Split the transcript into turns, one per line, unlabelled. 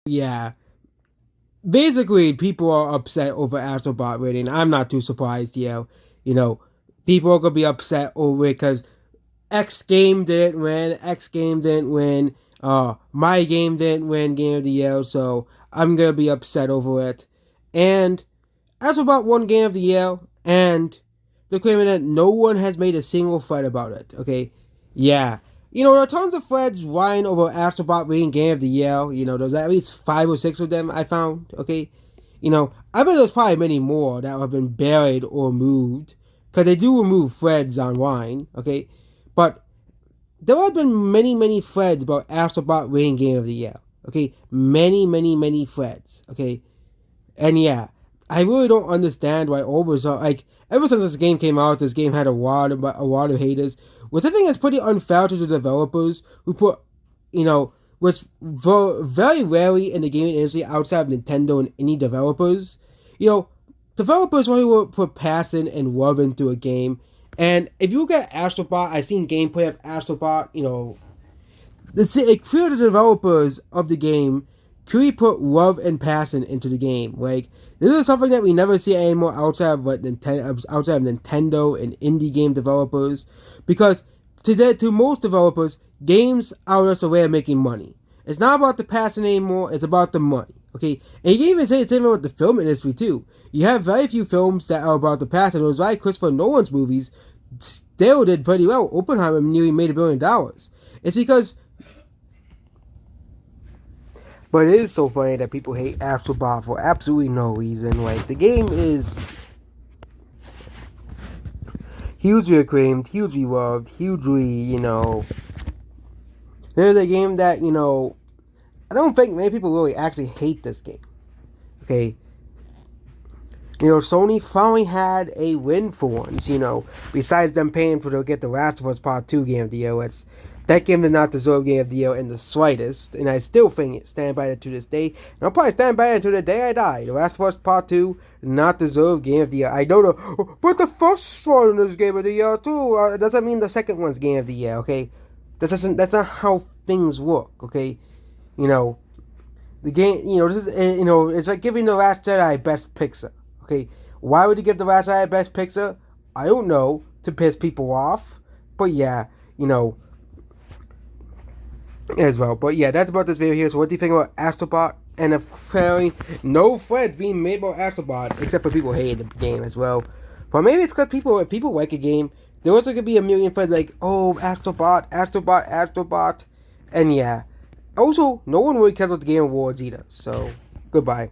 Yeah. Basically, people are upset over Astrobot rating. I'm not too surprised, You know, people are gonna be upset over it because X game didn't win. X game didn't win. My game didn't win Game of the Year, so I'm gonna be upset over it. And Astrobot won Game of the Year, and they're claiming that no one has made a single thread about it. Okay, yeah. There are tons of threads lying over Astrobot winning Game of the Year. There's at least 5 or 6 of them I found. Okay, I bet there's probably many more that have been buried or moved because they do remove threads online. Okay, but there have been many, many threads about Astrobot winning Game of the Year. Okay, many, many, many threads. Okay, and yeah, I really don't understand why all of a sudden, like, ever since this game came out, this game had a lot of haters, which I think is pretty unfair to the developers who put, which very rarely in the gaming industry outside of Nintendo and indie developers, developers only will put passion and love into a game. And if you look at Astrobot, I've seen gameplay of Astrobot, it clear the developers of the game clearly put love and passion into the game. Like, this is something that we never see anymore outside of Nintendo and indie game developers, because to most developers, games are just a way of making money. It's not about the passion anymore; it's about the money. Okay, and you can even say the same about the film industry too. You have very few films that are about the passion. It was why Christopher Nolan's movies still did pretty well. Oppenheimer nearly made $1 billion. It's because. But it is so funny that people hate Astrobot for absolutely no reason. Like, the game is hugely acclaimed, hugely loved, hugely. There's a game that, I don't think many people really actually hate this game. Okay? Sony finally had a win for once, besides them paying to get the Last of Us Part 2 Game of the Year. That game did not deserve Game of the Year in the slightest, and I still stand by it to this day. And I'll probably stand by it until the day I die. The Last of Us Part 2 did not deserve Game of the Year. I know but the first one is Game of the Year too. Doesn't mean the second one's Game of the Year, okay? That's not how things work, okay? The game, this is, it's like giving The Last Jedi Best Picture. Okay, why would you give The Last Jedi Best Picture? I don't know, to piss people off. But yeah, as well. But yeah, that's about this video here. So what do you think about Astrobot? And apparently, no threads being made about Astrobot, except for people hating the game as well. But maybe it's because if people like a game, there also could be a million threads like, oh, Astrobot, Astrobot, Astrobot. And yeah. Also, no one really cares about the Game Awards either. So, goodbye.